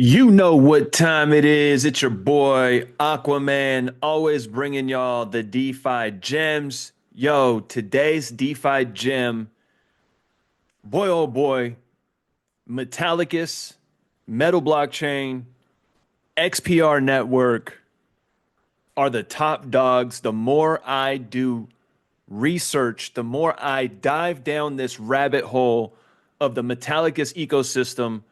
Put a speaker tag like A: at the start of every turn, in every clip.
A: You know what time it is. It's your boy Aquaman, always bringing y'all the DeFi gems. Yo, today's DeFi gem, boy oh boy, Metallicus, Metal Blockchain, XPR Network are the top dogs. The more I do research, the more I dive down this rabbit hole of the Metallicus ecosystem,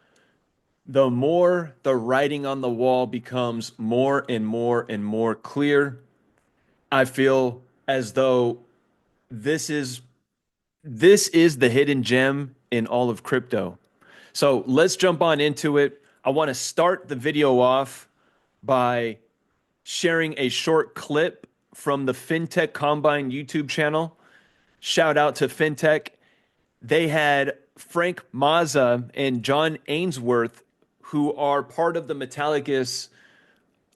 A: the more the writing on the wall becomes more and more and more clear. I feel as though this is this is the hidden gem in all of crypto. So let's jump on into it. I want to start the video off by sharing a short clip from the FinTech Combine YouTube channel. Shout out to FinTech. They had Frank Mazza and John Ainsworth, who are part of the Metallicus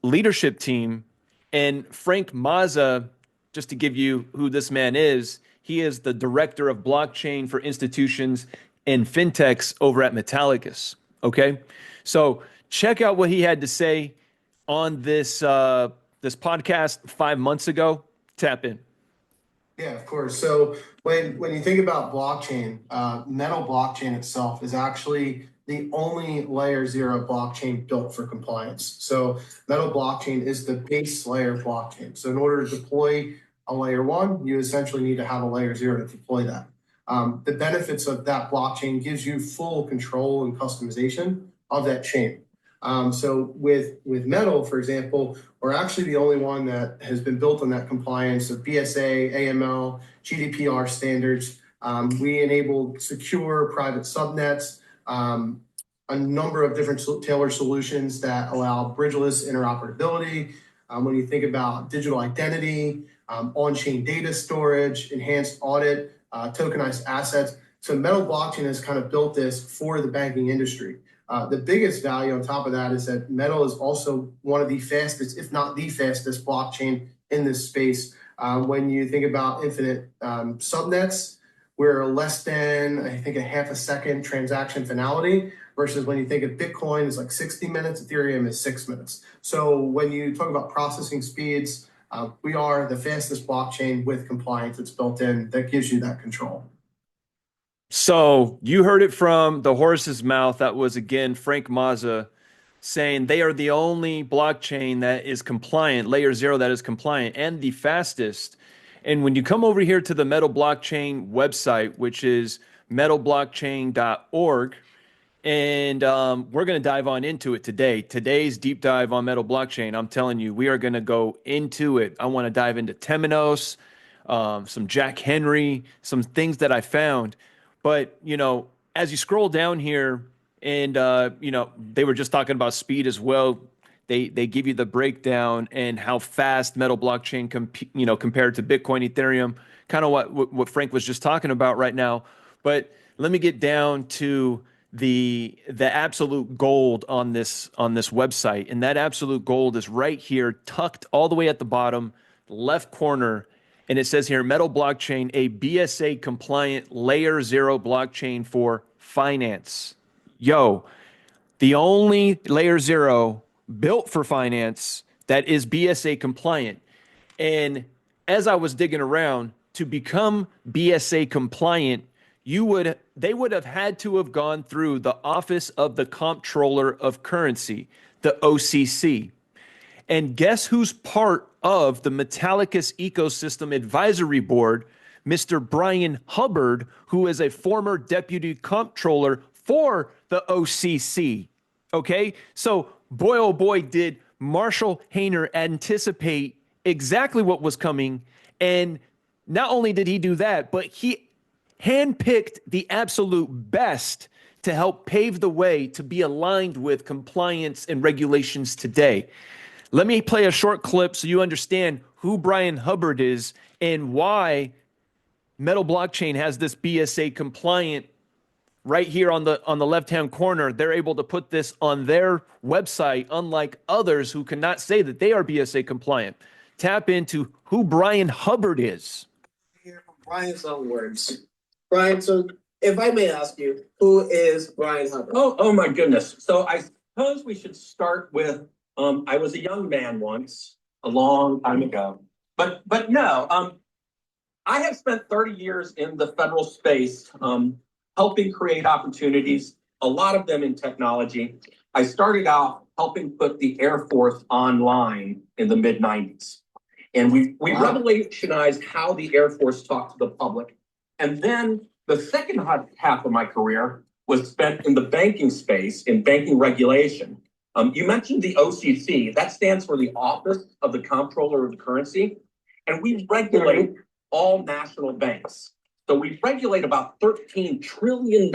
A: leadership team. And Frank Mazza, just to give you who this man is, he is the director of blockchain for institutions and fintechs over at Metallicus. Okay, so check out what he had to say on this podcast 5 months ago. Tap in.
B: Yeah, of course. So when you think about blockchain, Metal blockchain itself is actually the only layer zero blockchain built for compliance. So Metal blockchain is the base layer of blockchain. So in order to deploy a layer one, you essentially need to have a layer zero to deploy that. The benefits of that blockchain gives you full control and customization of that chain. So with Metal, for example, we're actually the only one that has been built on that compliance of BSA, AML, GDPR standards. We enable secure private subnets, a number of different tailored solutions that allow bridgeless interoperability. When you think about digital identity, on-chain data storage, enhanced audit, tokenized assets. So Metal blockchain has kind of built this for the banking industry. The biggest value on top of that is that Metal is also one of the fastest, if not the fastest, blockchain in this space. When you think about infinite subnets, we're less than, I think, a half a second transaction finality, versus when you think of Bitcoin is like 60 minutes, Ethereum is 6 minutes. So when you talk about processing speeds, we are the fastest blockchain with compliance that's built in that gives you that control.
A: So you heard it from the horse's mouth. That was again Frank Mazza saying they are the only blockchain that is compliant, layer zero that is compliant, and the fastest. And when you come over here to the Metal Blockchain website, which is metalblockchain.org, and we're going to dive on into it today. Today's deep dive on Metal Blockchain, I'm telling you, we are going to go into it. I want to dive into Temenos, some Jack Henry, some things that I found. But, as you scroll down here and, they were just talking about speed as well. They give you the breakdown and how fast Metal Blockchain, compared to Bitcoin, Ethereum, kind of what Frank was just talking about right now. But let me get down to the absolute gold on this website. And that absolute gold is right here, tucked all the way at the bottom, left corner. And it says here, Metal Blockchain, a BSA compliant layer zero blockchain for finance. Yo, the only layer zero built for finance that is BSA compliant. And as I was digging around, to become BSA compliant, they would have had to have gone through the Office of the Comptroller of Currency, the OCC. And guess who's part of the Metallicus Ecosystem Advisory Board? Mr. Brian Hubbard, who is a former deputy comptroller for the OCC. Okay, so boy, oh boy, did Marshall Hayner anticipate exactly what was coming. And not only did he do that, but he handpicked the absolute best to help pave the way to be aligned with compliance and regulations today. Let me play a short clip so you understand who Brian Hubbard is and why Metal Blockchain has this BSA compliant right here on the left-hand corner. They're able to put this on their website, unlike others who cannot say that they are BSA compliant. Tap into who Brian Hubbard is.
C: Hear from Brian's own words. Brian, so if I may ask you, who is Brian Hubbard?
D: Oh my goodness. So suppose we should start with, I was a young man once, a long time ago. But no, I have spent 30 years in the federal space, helping create opportunities, a lot of them in technology. I started out helping put the Air Force online in the mid 90s. And we revolutionized how the Air Force talked to the public. And then the second half of my career was spent in the banking space, in banking regulation. You mentioned the OCC, that stands for the Office of the Comptroller of the Currency. And we regulate all national banks. So we regulate about $13 trillion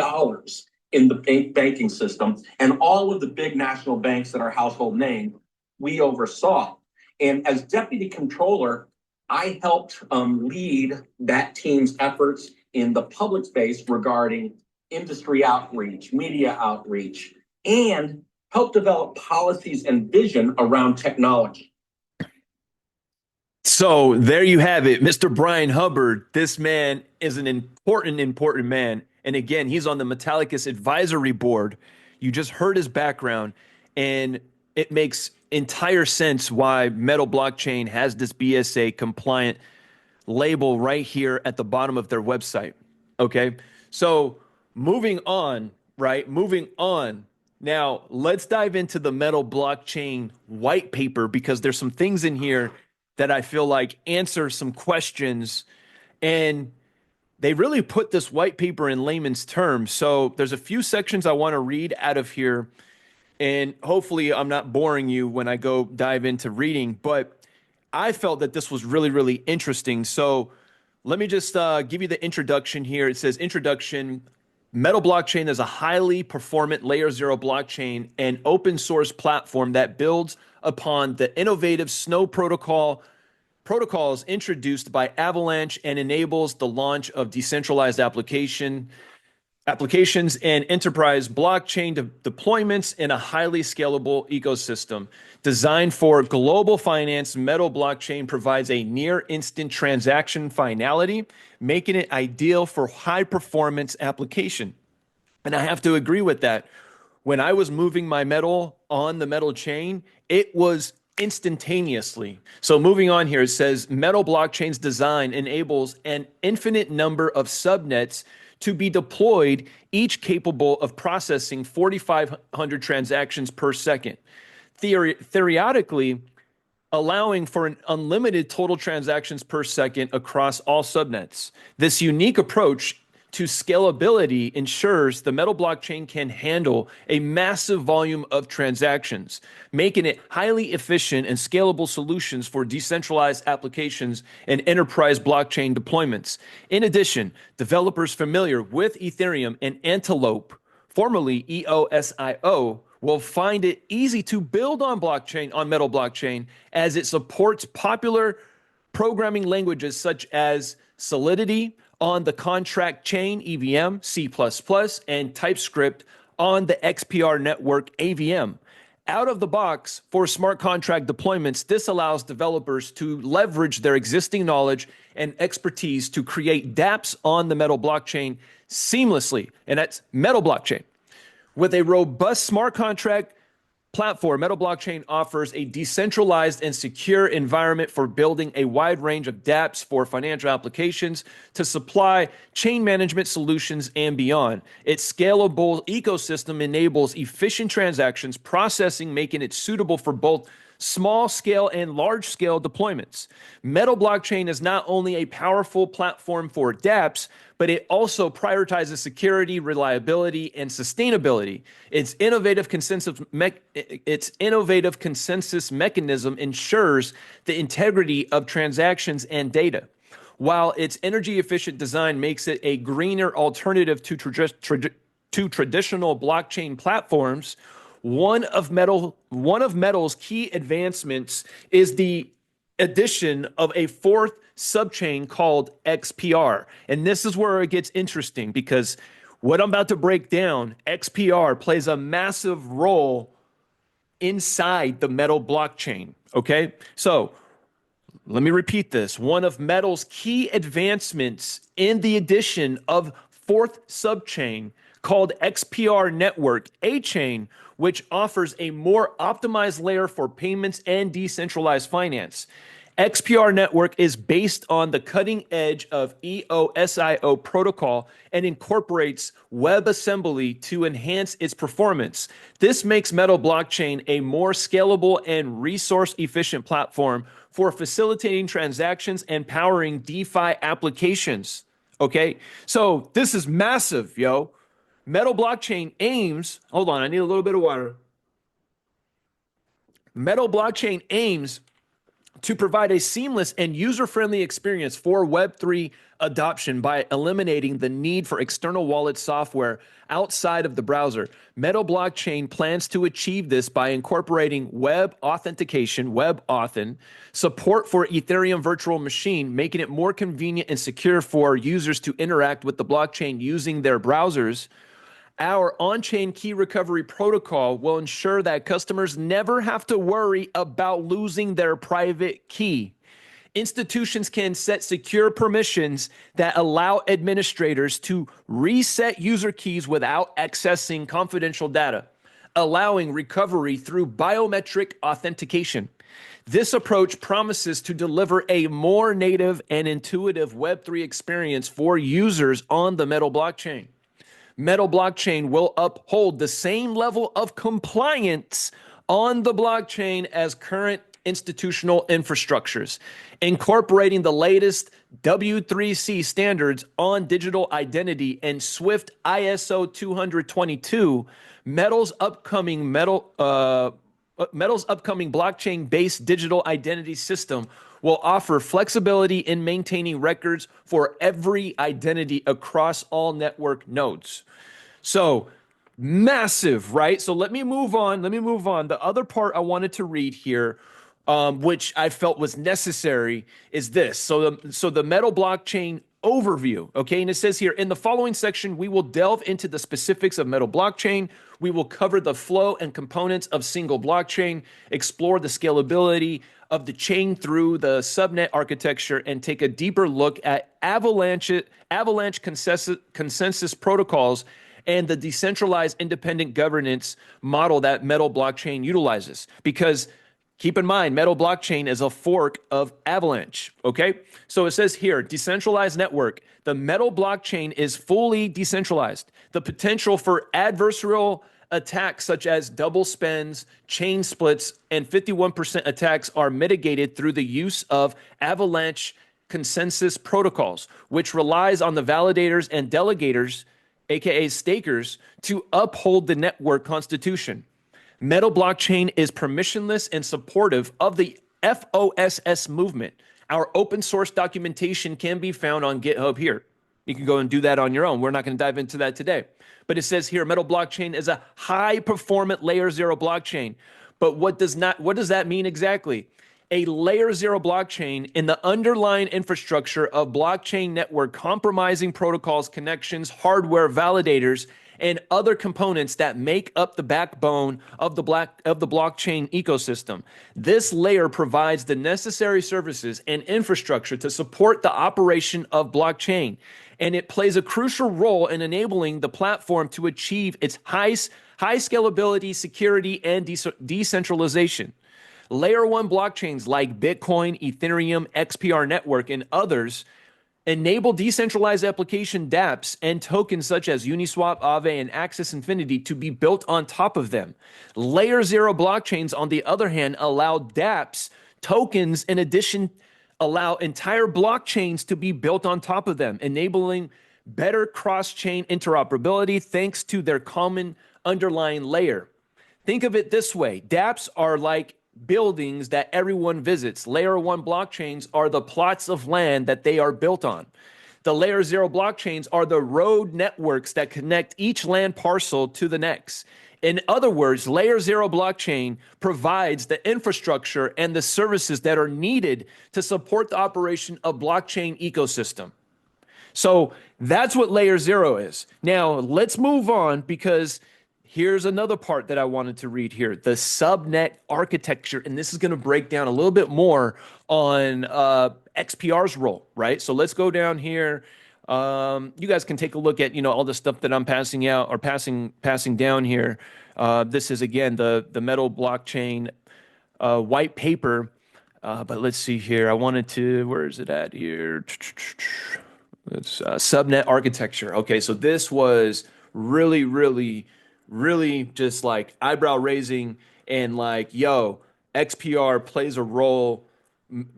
D: in the banking system, and all of the big national banks that are household name, we oversaw. And as deputy controller, I helped lead that team's efforts in the public space regarding industry outreach, media outreach, and help develop policies and vision around technology.
A: So there you have it, Mr. Brian Hubbard. This man is an important man. And again, he's on the Metallicus advisory board. You just heard his background, and it makes entire sense why Metal Blockchain has this BSA compliant label right here at the bottom of their website. Okay. So moving on, right? Moving on. Now let's dive into the Metal Blockchain white paper, because there's some things in here that I feel like answer some questions, and they really put this white paper in layman's terms. So there's a few sections I want to read out of here, and hopefully I'm not boring you when I go dive into reading, but I felt that this was really interesting. So let me just give you the introduction here. It says, introduction: Metal Blockchain is a highly performant layer zero blockchain and open source platform that builds upon the innovative Snow protocols introduced by Avalanche and enables the launch of decentralized applications and enterprise blockchain deployments in a highly scalable ecosystem. Designed for global finance, Metal Blockchain provides a near instant transaction finality, making it ideal for high performance application. And I have to agree with that. When I was moving my metal on the Metal chain, it was instantaneously. So moving on here, it says Metal Blockchain's design enables an infinite number of subnets to be deployed, each capable of processing 4,500 transactions per second. Theoretically, allowing for an unlimited total transactions per second across all subnets. This unique approach to scalability ensures the Metal blockchain can handle a massive volume of transactions, making it highly efficient and scalable solutions for decentralized applications and enterprise blockchain deployments. In addition, developers familiar with Ethereum and Antelope, formerly EOSIO, will find it easy to build on Metal blockchain, as it supports popular programming languages such as Solidity on the contract chain EVM, C++, and TypeScript on the XPR Network AVM. Out of the box, for smart contract deployments, this allows developers to leverage their existing knowledge and expertise to create dApps on the Metal blockchain seamlessly, and that's Metal blockchain. With a robust smart contract platform, Metal Blockchain offers a decentralized and secure environment for building a wide range of dApps for financial applications to supply chain management solutions and beyond. Its scalable ecosystem enables efficient transactions processing, making it suitable for both small scale and large scale deployments. Metal Blockchain is not only a powerful platform for dApps, but it also prioritizes security, reliability, and sustainability. Its innovative consensus mechanism ensures the integrity of transactions and data, while its energy efficient design makes it a greener alternative to traditional blockchain platforms. One of Metal's key advancements is the addition of a fourth subchain called XPR. And this is where it gets interesting, because what I'm about to break down, XPR plays a massive role inside the Metal blockchain. Okay, so let me repeat this. One of Metal's key advancements in the addition of fourth subchain called XPR Network, a chain which offers a more optimized layer for payments and decentralized finance. XPR Network is based on the cutting edge of EOSIO protocol and incorporates WebAssembly to enhance its performance. This makes Metal Blockchain a more scalable and resource efficient platform for facilitating transactions and powering DeFi applications. Okay, so this is massive, yo. Metal Blockchain aims, hold on, I need a little bit of water. Metal Blockchain aims to provide a seamless and user-friendly experience for Web3 adoption by eliminating the need for external wallet software outside of the browser. Metal Blockchain plans to achieve this by incorporating web authentication, WebAuthn, support for Ethereum Virtual Machine, making it more convenient and secure for users to interact with the blockchain using their browsers. Our on-chain key recovery protocol will ensure that customers never have to worry about losing their private key. Institutions can set secure permissions that allow administrators to reset user keys without accessing confidential data, allowing recovery through biometric authentication. This approach promises to deliver a more native and intuitive Web3 experience for users on the Metal blockchain. Metal blockchain will uphold the same level of compliance on the blockchain as current institutional infrastructures, incorporating the latest W3C standards on digital identity and Swift ISO 222. Metal's upcoming blockchain-based digital identity system will offer flexibility in maintaining records for every identity across all network nodes. So massive, right? So let me move on. The other part I wanted to read here, which I felt was necessary, is this. So the Metal blockchain overview, okay? And it says here, in the following section, we will delve into the specifics of Metal blockchain. We will cover the flow and components of single blockchain, explore the scalability of the chain through the subnet architecture, and take a deeper look at avalanche consensus protocols and the decentralized independent governance model that Metal blockchain utilizes. Because keep in mind, Metal blockchain is a fork of Avalanche, okay? So it says here, decentralized network. The Metal blockchain is fully decentralized. The potential for adversarial attacks such as double spends, chain splits, and 51% attacks are mitigated through the use of Avalanche consensus protocols, which relies on the validators and delegators, aka stakers, to uphold the network constitution. Metal blockchain is permissionless and supportive of the FOSS movement. Our open source documentation can be found on GitHub here. You can go and do that on your own. We're not going to dive into that today. But it says here, Metal blockchain is a high performant layer 0 blockchain. But what does that mean exactly? A layer 0 blockchain in the underlying infrastructure of blockchain network compromising protocols, connections, hardware, validators, and other components that make up the backbone of the blockchain ecosystem. This layer provides the necessary services and infrastructure to support the operation of blockchain, and it plays a crucial role in enabling the platform to achieve its high scalability, security, and decentralization. Layer 1 blockchains like Bitcoin, Ethereum, XPR Network, and others enable decentralized application dApps and tokens such as Uniswap, Aave, and Axis Infinity to be built on top of them. Layer 0 blockchains, on the other hand, allow dApps, tokens, in addition, allow entire blockchains to be built on top of them, enabling better cross-chain interoperability thanks to their common underlying layer. Think of it this way. dApps are like buildings that everyone visits. Layer 1 blockchains are the plots of land that they are built on. The layer 0 blockchains are the road networks that connect each land parcel to the next. In other words, layer 0 blockchain provides the infrastructure and the services that are needed to support the operation of blockchain ecosystem. So that's what layer 0 is. Now let's move on, because here's another part that I wanted to read here, the subnet architecture. And this is going to break down a little bit more on XPR's role, right? So let's go down here. You guys can take a look at, all the stuff that I'm passing out or passing down here. This is again the Metal blockchain white paper. But let's see here. I wanted to, where is it at here? It's subnet architecture. Okay, so this was really, really, really just like eyebrow raising and like, yo, XPR plays a role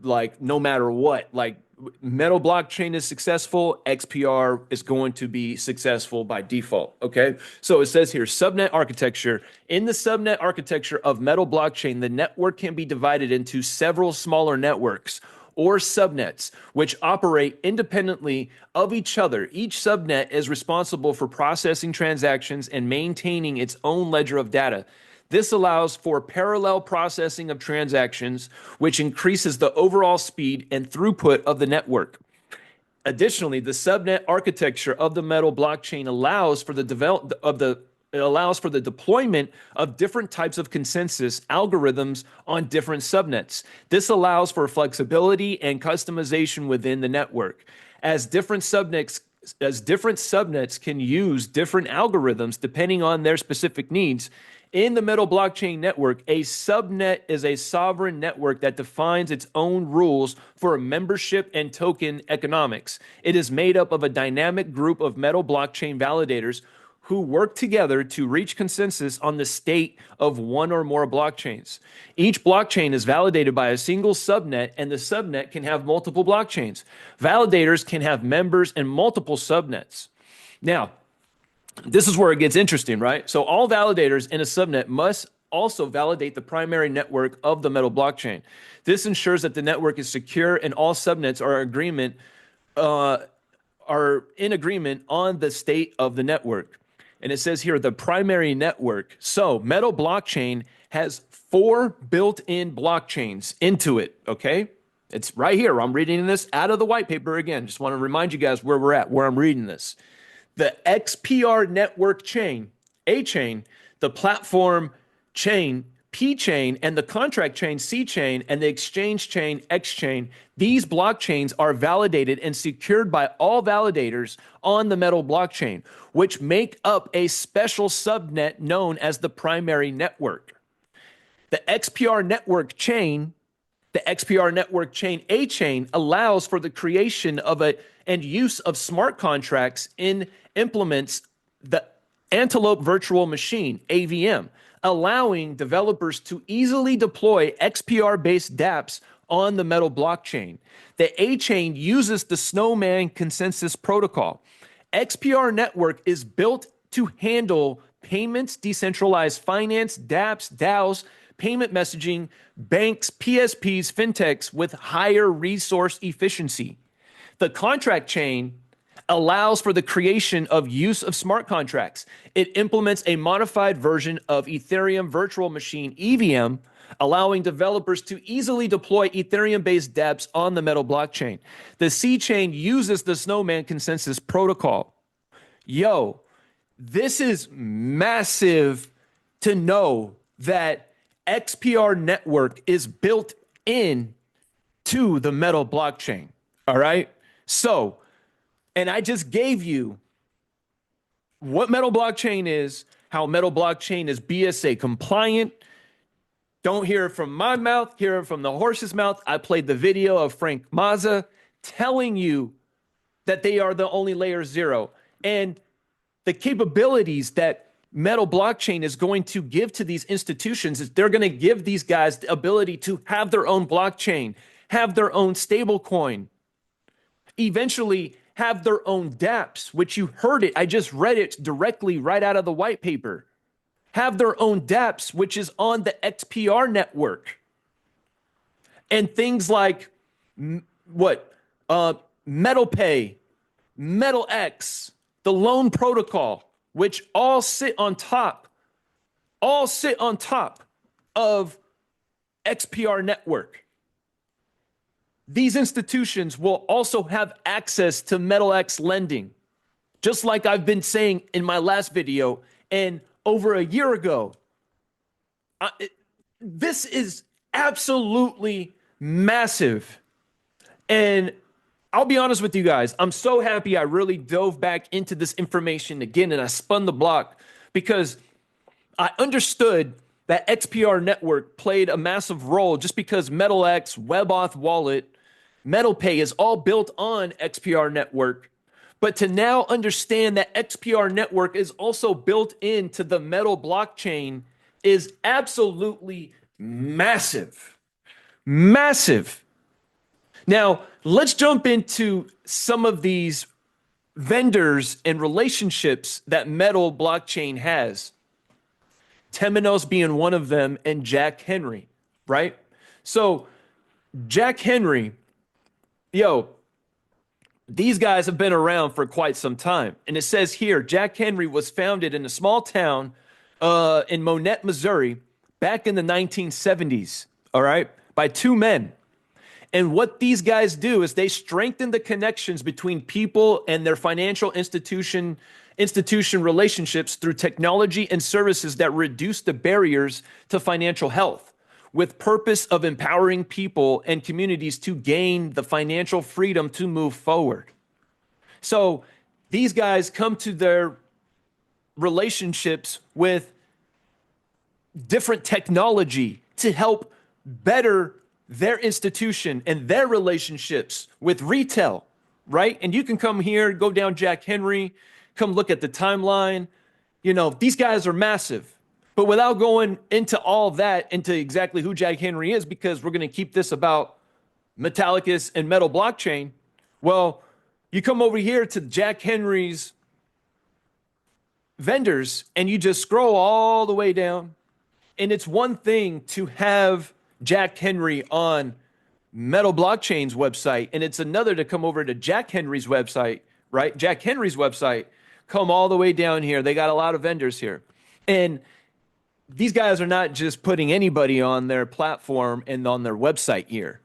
A: like no matter what. Like Metal blockchain is successful, XPR is going to be successful by default. Okay, so it says here subnet architecture. In the subnet architecture of Metal blockchain, the network can be divided into several smaller networks or subnets, which operate independently of each other. Each subnet is responsible for processing transactions and maintaining its own ledger of data. This allows for parallel processing of transactions, which increases the overall speed and throughput of the network. Additionally, the subnet architecture of the Metal blockchain allows for the deployment of different types of consensus algorithms on different subnets. This allows for flexibility and customization within the network. As different subnets can use different algorithms depending on their specific needs. In the Metal blockchain network, a subnet is a sovereign network that defines its own rules for membership and token economics. It is made up of a dynamic group of Metal blockchain validators who work together to reach consensus on the state of one or more blockchains. Each blockchain is validated by a single subnet, and the subnet can have multiple blockchains. Validators can have members and multiple subnets. Now, this is where it gets interesting, right? So all validators in a subnet must also validate the primary network of the Metal blockchain. This ensures that the network is secure and all subnets are in agreement on the state of the network. And it says here the primary network. So Metal blockchain has 4 built-in blockchains into it, okay? It's right here. I'm reading this out of the white paper again. Just want to remind you guys where we're at, where I'm reading this. The XPR network chain, A chain, the platform chain, P chain, and the contract chain, C chain, and the exchange chain, X chain, these blockchains are validated and secured by all validators on the Metal blockchain, which make up a special subnet known as the primary network. The XPR network chain, the XPR network chain A chain, allows for the creation of and use of smart contracts and implements the Antelope Virtual Machine, AVM, allowing developers to easily deploy XPR-based dApps on the Metal blockchain. The A chain uses the Snowman consensus protocol. XPR network is built to handle payments, decentralized finance, dApps, DAOs, payment messaging, banks, PSPs, fintechs with higher resource efficiency. The contract chain allows for the creation of use of smart contracts. It implements a modified version of Ethereum Virtual Machine, EVM, allowing developers to easily deploy Ethereum-based dApps on the Metal blockchain. The C chain uses the Snowman consensus protocol. Yo, this is massive to know that XPR network is built in to the Metal blockchain. All right. So, and I just gave you what Metal blockchain is, how Metal blockchain is BSA compliant. Don't hear it from my mouth, hear it from the horse's mouth. I played the video of Frank Mazza telling you that they are the only layer 0. And the capabilities that Metal blockchain is going to give to these institutions is they're going to give these guys the ability to have their own blockchain, have their own stable coin, eventually have their own dApps, which you heard it. I just read it directly right out of the white paper. Have their own dApps, which is on the XPR network. And things like MetalPay, MetalX, the loan protocol, which all sit on top of XPR network. These institutions will also have access to MetalX lending, just like I've been saying in my last video and over a year ago. This is absolutely massive. And I'll be honest with you guys. I'm so happy I really dove back into this information again and I spun the block because I understood that XPR Network played a massive role just because MetalX, WebAuth Wallet, MetalPay is all built on XPR Network. But to now understand that XPR Network is also built into the Metal blockchain is absolutely massive. Massive. Now, let's jump into some of these vendors and relationships that Metal blockchain has. Temenos being one of them, and Jack Henry, right? So, Jack Henry, yo, these guys have been around for quite some time. And it says here, Jack Henry was founded in a small town in Monette, Missouri, back in the 1970s, all right, by two men. And what these guys do is they strengthen the connections between people and their financial institution relationships through technology and services that reduce the barriers to financial health with purpose of empowering people and communities to gain the financial freedom to move forward. So these guys come to their relationships with different technology to help better their institution and their relationships with retail, right? And you can come here, go down Jack Henry, come look at the timeline. You know, these guys are massive. But without going into all that, into exactly who Jack Henry is, because we're going to keep this about Metallicus and Metal blockchain, well, you come over here to Jack Henry's vendors and you just scroll all the way down. And it's one thing to have Jack Henry on Metal blockchain's website, and it's another to come over to Jack Henry's website, right? Jack Henry's website, come all the way down here. They got a lot of vendors here. And these guys are not just putting anybody on their platform and on their website here.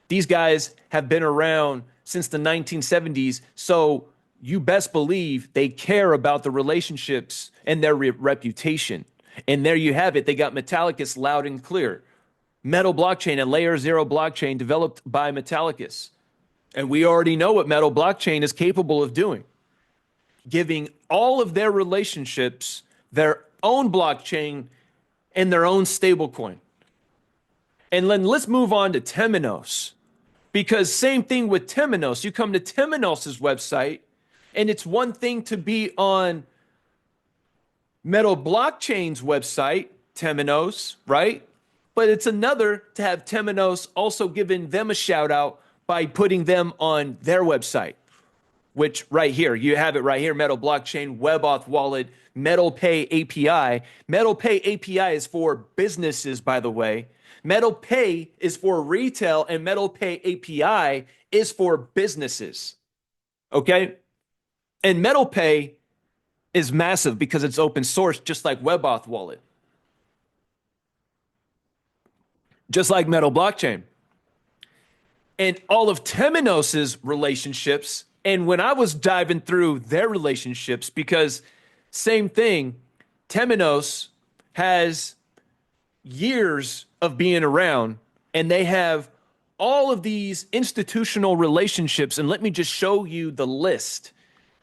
A: These guys have been around since the 1970s, so you best believe they care about the relationships and their reputation. And there you have it. They got Metallicus loud and clear. Metal blockchain and layer 0 blockchain developed by Metallicus. And we already know what Metal blockchain is capable of doing. Giving all of their relationships their own blockchain and their own stablecoin. And then let's move on to Temenos. Because same thing with Temenos. You come to Temenos' website, and it's one thing to be on Metal blockchain's website, Temenos, right? But it's another to have Temenos also giving them a shout out by putting them on their website, which right here, you have it right here, Metal blockchain, WebAuth wallet, MetalPay API. MetalPay API is for businesses, by the way. MetalPay is for retail, and MetalPay API is for businesses. Okay? And MetalPay is massive because it's open source, just like WebAuth wallet. Just like Metal blockchain. And all of Temenos's relationships, and when I was diving through their relationships, because same thing, Temenos has years of being around, and they have all of these institutional relationships. And let me just show you the list.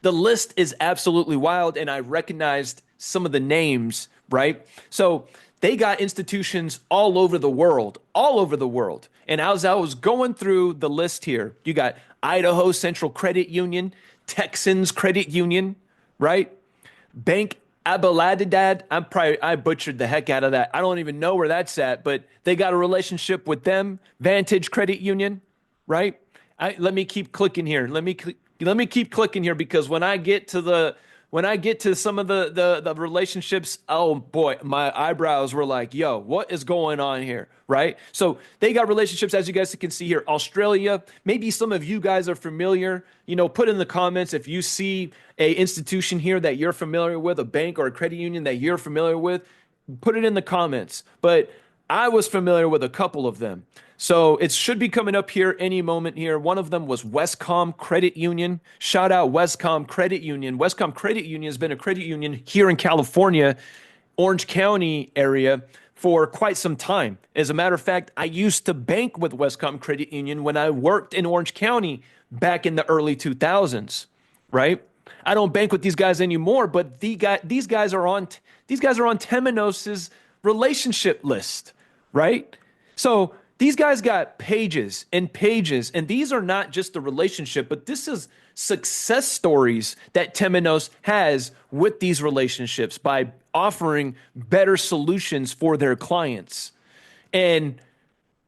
A: The list is absolutely wild, and I recognized some of the names, right? So they got institutions all over the world, all over the world. And as I was going through the list here, you got Idaho Central Credit Union, Texans Credit Union, right? Bank Abeladadad. I butchered the heck out of that. I don't even know where that's at, but they got a relationship with them. Vantage Credit Union, right? Let me keep clicking here. Let me keep clicking here, because when I get to some of the relationships, oh boy, my eyebrows were like, yo, what is going on here, right? So they got relationships, as you guys can see here. Australia, maybe some of you guys are familiar. You know, put in the comments if you see a institution here that you're familiar with, a bank or a credit union that you're familiar with, put it in the comments. But I was familiar with a couple of them. So it should be coming up here any moment here. One of them was Westcom Credit Union. Shout out Westcom Credit Union. Westcom Credit Union has been a credit union here in California, Orange County area, for quite some time. As a matter of fact, I used to bank with Westcom Credit Union when I worked in Orange County back in the early 2000s, right? I don't bank with these guys anymore, but these guys are on Temenos's relationship list, right? So these guys got pages and pages, and these are not just the relationship, but this is success stories that Temenos has with these relationships by offering better solutions for their clients. And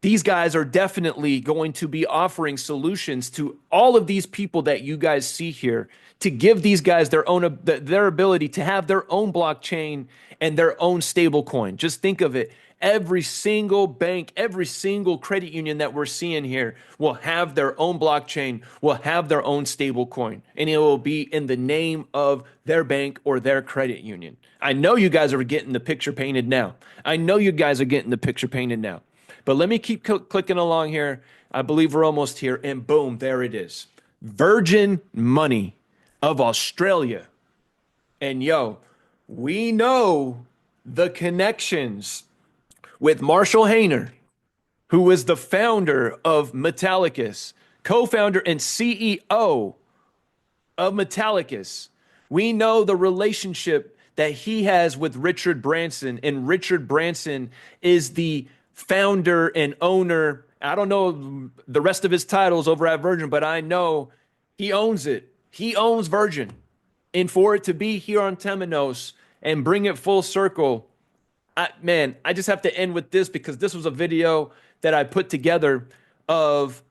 A: these guys are definitely going to be offering solutions to all of these people that you guys see here to give these guys their ability to have their own blockchain and their own stable coin. Just think of it. Every single bank, every single credit union that we're seeing here will have their own blockchain, will have their own stable coin, and it will be in the name of their bank or their credit union. I know you guys are getting the picture painted now. I know you guys are getting the picture painted now. But let me keep clicking along here. I believe we're almost here. And boom, there it is. Virgin Money of Australia. And yo, we know the connections with Marshall Hayner, who is the founder of Metallicus, co-founder and CEO of Metallicus. We know the relationship that he has with Richard Branson, and Richard Branson is the founder and owner. I don't know the rest of his titles over at Virgin, but I know he owns it. He owns Virgin. And for it to be here on Temenos and bring it full circle, I just have to end with this because this was a video that I put together of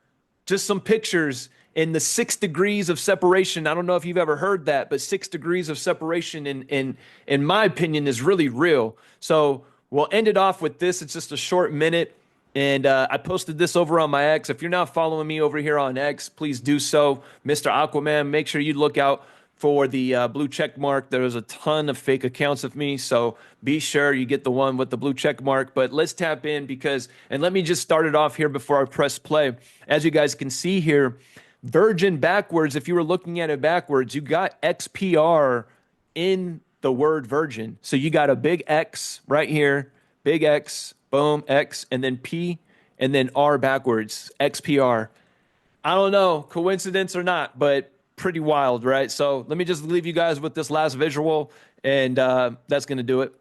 A: just some pictures in the 6 degrees of separation. I don't know if you've ever heard that, but 6 degrees of separation in my opinion is really real. So we'll end it off with this. It's just a short minute. And I posted this over on my X. If you're not following me over here on X, please do so. Mr. Aquaman, make sure you look out for the blue check mark. There's a ton of fake accounts of me, so be sure you get the one with the blue check mark. But let's tap in and let me just start it off here before I press play. As you guys can see here, Virgin backwards, if you were looking at it backwards, you got XPR in the word Virgin. So you got a big X right here, big X, boom, X, and then P, and then R backwards, XPR. I don't know, coincidence or not, but pretty wild, right? So let me just leave you guys with this last visual, and that's going to do it.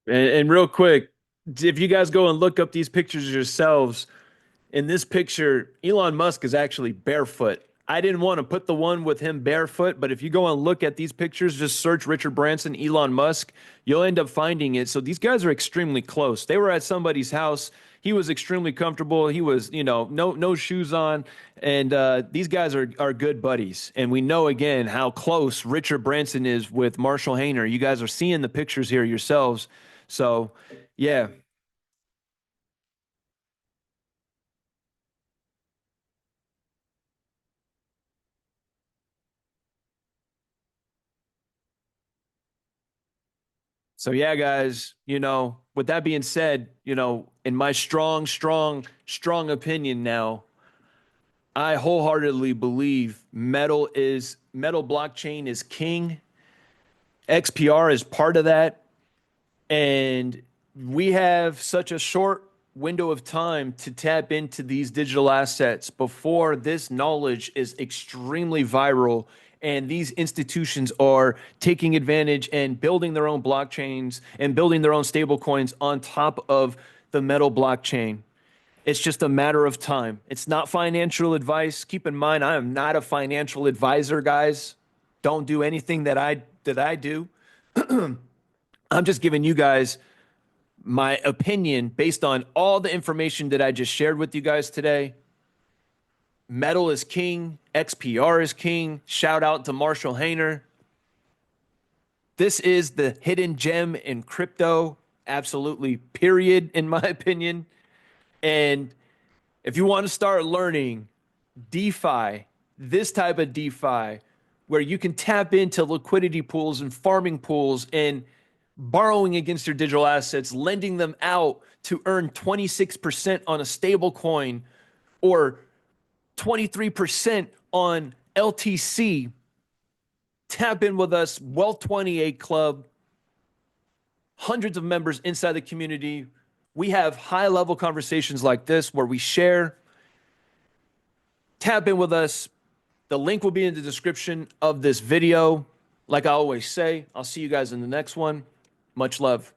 A: And real quick, if you guys go and look up these pictures yourselves, in this picture, Elon Musk is actually barefoot. I didn't want to put the one with him barefoot, but if you go and look at these pictures, just search Richard Branson, Elon Musk, you'll end up finding it. So these guys are extremely close. They were at somebody's house. He was extremely comfortable. He was, no shoes on, and these guys are good buddies. And we know again how close Richard Branson is with Marshall Hayner. You guys are seeing the pictures here yourselves. So, yeah. So yeah, guys, with that being said, in my strong opinion now, I wholeheartedly believe metal blockchain is king. XPR is part of that. And we have such a short window of time to tap into these digital assets before this knowledge is extremely viral and these institutions are taking advantage and building their own blockchains and building their own stable coins on top of the metal blockchain. It's just a matter of time. It's not financial advice. Keep in mind, I am not a financial advisor, guys. Don't do anything that I do. I'm just giving you guys my opinion based on all the information that I just shared with you guys today. Metal is king. XPR is king. Shout out to Marshall Hayner. This is the hidden gem in crypto, absolutely, period, in my opinion. And if you want to start learning DeFi, this type of DeFi, where you can tap into liquidity pools and farming pools and borrowing against your digital assets, lending them out to earn 26% on a stable coin or 23% on LTC, tap in with us, Wealth 28 Club, hundreds of members inside the community. We have high level conversations like this where we share. Tap in with us. The link will be in the description of this video. Like I always say, I'll see you guys in the next one. Much love.